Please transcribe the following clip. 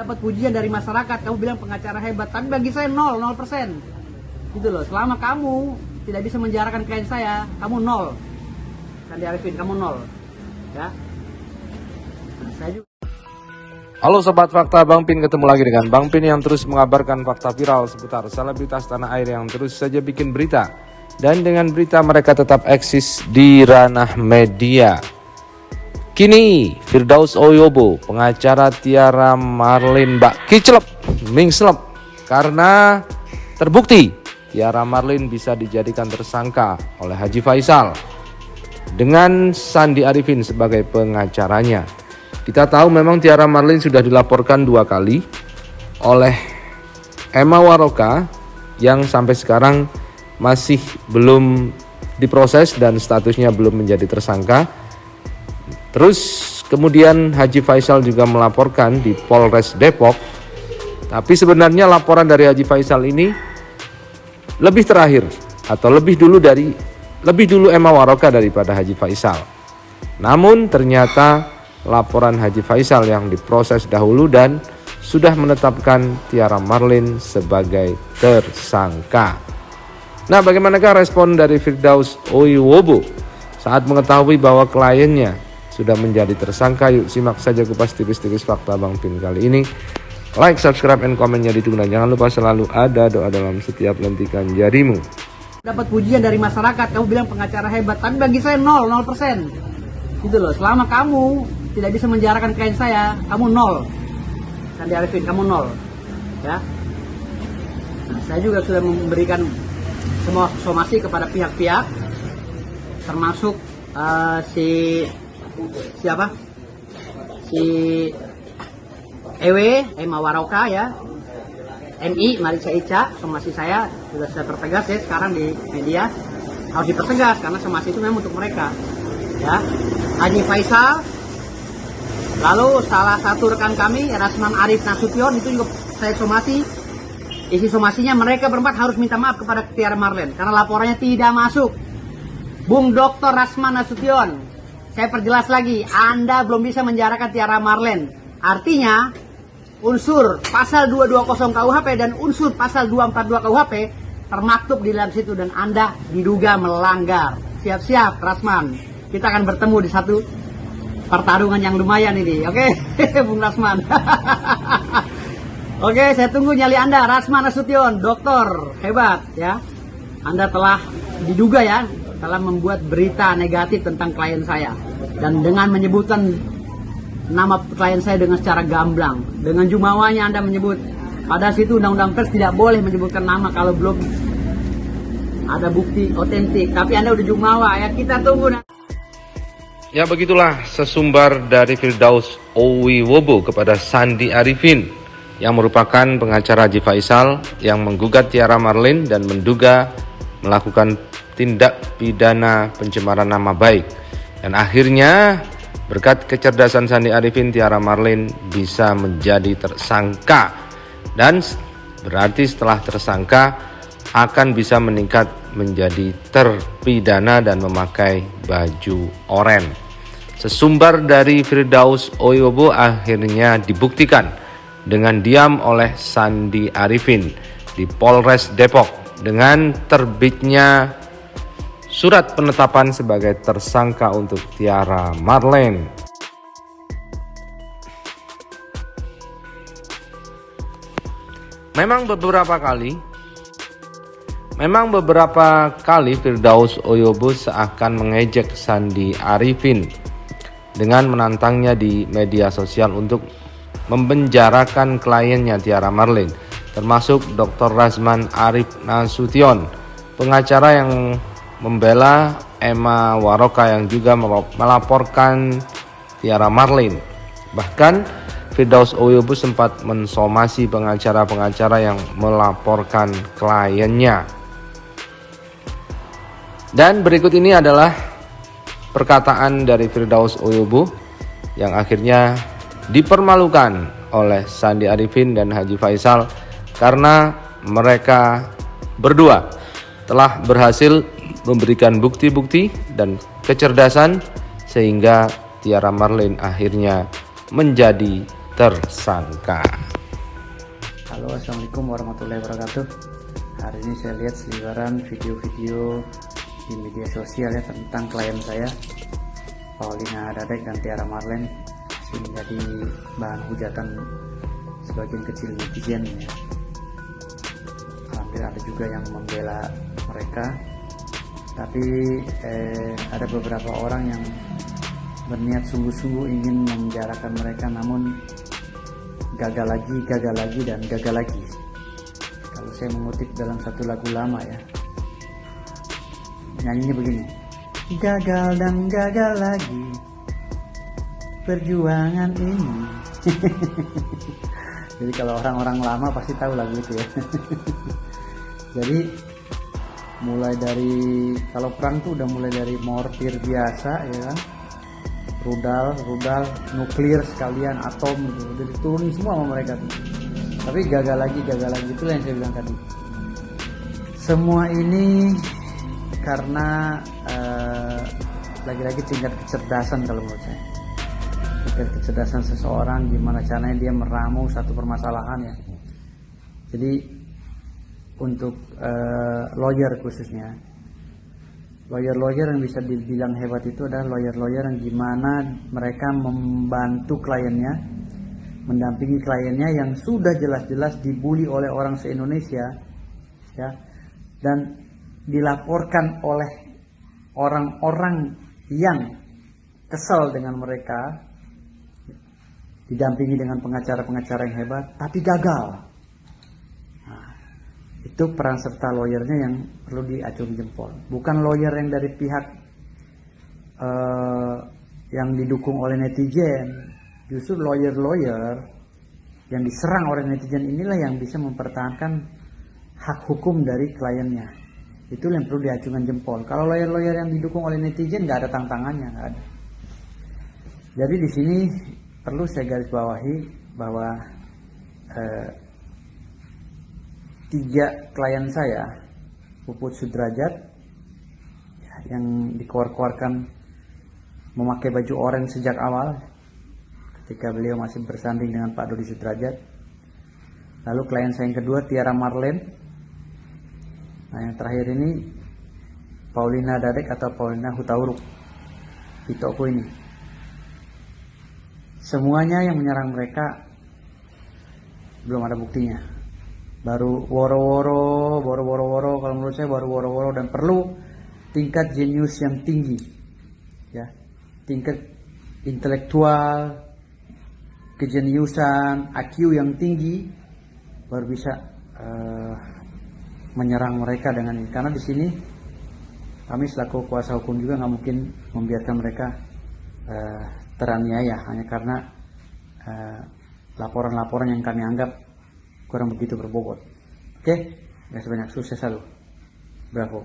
Dapat pujian dari masyarakat, kamu bilang pengacara hebat, tapi bagi saya 0% gitu loh. Selama kamu tidak bisa menjarakan klien saya, kamu 0. Sandi Arifin, kamu 0 ya. Nah, saya juga. Halo Sobat Fakta, Bang Pin ketemu lagi dengan Bang Pin yang terus mengabarkan fakta viral seputar selebritas tanah air yang terus saja bikin berita. Dan dengan berita mereka tetap eksis di ranah media. Kini Firdaus Oyobo, pengacara Tiara Marlin Mbak Kiclep, Mingslep, karena terbukti Tiara Marlin bisa dijadikan tersangka oleh Haji Faisal dengan Sandi Arifin sebagai pengacaranya. Kita tahu memang Tiara Marlin sudah dilaporkan 2 kali oleh Emma Waroka yang sampai sekarang masih belum diproses dan statusnya belum menjadi tersangka. Terus kemudian Haji Faisal juga melaporkan di Polres Depok. Tapi sebenarnya laporan dari Haji Faisal ini lebih terakhir atau lebih dulu Emma Waroka daripada Haji Faisal. Namun ternyata laporan Haji Faisal yang diproses dahulu dan sudah menetapkan Tiara Marlin sebagai tersangka. Nah, bagaimanakah respon dari Firdaus Oyobo saat mengetahui bahwa kliennya sudah menjadi tersangka? Yuk simak saja kupas tipis-tipis fakta Bang Pin kali ini. Like, subscribe, and komennya ditunggu. Dan jangan lupa selalu ada doa dalam setiap lentikan jarimu. Dapat pujian dari masyarakat, kamu bilang pengacara hebat, tapi bagi saya 0% gitu loh. Selama kamu tidak bisa menjarakan klien saya, kamu 0. Sandi Arifin, kamu 0 ya. Nah, saya juga sudah memberikan semua somasi kepada pihak-pihak, termasuk si Emma Waroka ya, MI Marissa Ica. Somasi saya sudah tertegas ya sekarang di media, harus dipertegas karena somasi itu memang untuk mereka ya. Haji Faisal, lalu salah satu rekan kami Rasman Arif Nasution, itu juga saya somasi. Isi somasinya mereka berempat harus minta maaf kepada Tiara Marlin karena laporannya tidak masuk. Bung Dr. Rasman Nasution, saya perjelas lagi, Anda belum bisa menjarakan Tiara Marlin. Artinya unsur pasal 220 KUHP dan unsur pasal 242 KUHP termaktub di dalam situ dan Anda diduga melanggar. Siap-siap Rasman, kita akan bertemu di satu pertarungan yang lumayan ini, oke? Bung Rasman. Oke, saya tunggu nyali Anda, Rasman Nasution, dokter hebat ya. Anda telah diduga ya, telah membuat berita negatif tentang klien saya. Dan dengan menyebutkan nama klien saya dengan secara gamblang, dengan jumawanya Anda menyebut. Pada situ undang-undang pers tidak boleh menyebutkan nama kalau belum ada bukti otentik. Tapi Anda udah jumawa ya, kita tunggu. Ya, begitulah sesumbar dari Firdaus Oyobo kepada Sandi Arifin yang merupakan pengacara Haji Faisal yang menggugat Tiara Marlin dan menduga melakukan tindak pidana pencemaran nama baik. Dan akhirnya berkat kecerdasan Sandi Arifin, Tiara Marlin bisa menjadi tersangka. Dan berarti setelah tersangka akan bisa meningkat menjadi terpidana dan memakai baju oranye. Sesumbar dari Firdaus Oyobo akhirnya dibuktikan dengan diam oleh Sandi Arifin di Polres Depok dengan terbitnya surat penetapan sebagai tersangka untuk Tiara Marlin. Memang beberapa kali Firdaus Oyobo seakan mengejek Sandi Arifin dengan menantangnya di media sosial untuk mempenjarakan kliennya Tiara Marlin, termasuk Dr. Rasman Arif Nasution, pengacara yang membela Emma Waroka yang juga melaporkan Tiara Marlin. Bahkan Firdaus Oyobo sempat mensomasi pengacara-pengacara yang melaporkan kliennya. Dan berikut ini adalah perkataan dari Firdaus Oyobo yang akhirnya dipermalukan oleh Sandi Arifin dan Haji Faisal karena mereka berdua telah berhasil memberikan bukti-bukti dan kecerdasan sehingga Tiara Marlin akhirnya menjadi tersangka. Halo, assalamualaikum warahmatullahi wabarakatuh. Hari ini saya lihat seliweran video-video di media sosial ya tentang klien saya, Paulina Dadek dan Tiara Marlen, masih menjadi bahan hujatan sebagian kecil netizen ya. Hampir ada juga yang membela mereka, tapi ada beberapa orang yang berniat sungguh-sungguh ingin memenjarakan mereka, namun gagal lagi dan gagal lagi. Kalau saya mengutip dalam satu lagu lama ya, nyanyinya begini: gagal dan gagal lagi perjuangan ini. Jadi kalau orang-orang lama pasti tahu lagu itu ya. Jadi mulai dari, kalau perang tuh udah mulai dari mortir biasa ya kan, rudal, nuklir sekalian, atom gitu, udah diturunin semua sama mereka tuh. Tapi gagal lagi, itulah yang saya bilang tadi. Semua ini karena lagi-lagi tingkat kecerdasan kalau menurut saya. Tingkat kecerdasan seseorang, gimana caranya dia meramu satu permasalahan ya. Jadi untuk lawyer khususnya, lawyer yang bisa dibilang hebat itu adalah lawyer yang gimana mereka membantu kliennya, mendampingi kliennya yang sudah jelas-jelas dibully oleh orang se-Indonesia ya, dan dilaporkan oleh orang-orang yang kesal dengan mereka, didampingi dengan pengacara-pengacara yang hebat tapi gagal. Itu peran serta lawyernya yang perlu diacungi jempol, bukan lawyer yang dari pihak yang didukung oleh netizen. Justru lawyer yang diserang oleh netizen inilah yang bisa mempertahankan hak hukum dari kliennya. Itu yang perlu diacungkan jempol. Kalau lawyer yang didukung oleh netizen nggak ada tantangannya, nggak ada. Jadi di sini perlu saya garis bawahi bahwa 3 klien saya, Puput Sudrajat yang dikeluarkan memakai baju oranye sejak awal ketika beliau masih bersanding dengan Pak Dodi Sudrajat. Lalu klien saya yang kedua, Tiara Marlen. Nah, yang terakhir ini Paulina Dadek atau Paulina Hutauruk di toko ini. Semuanya yang menyerang mereka belum ada buktinya. Baru woro-woro, kalau menurut saya baru woro-woro, dan perlu tingkat jenius yang tinggi ya, tingkat intelektual, kejeniusan, IQ yang tinggi, baru bisa menyerang mereka dengan ini. Karena di sini kami selaku kuasa hukum juga nggak mungkin membiarkan mereka teraniaya hanya karena laporan-laporan yang kami anggap kurang begitu berbobot. Oke, nggak sebanyak, sukses selalu. Bravo.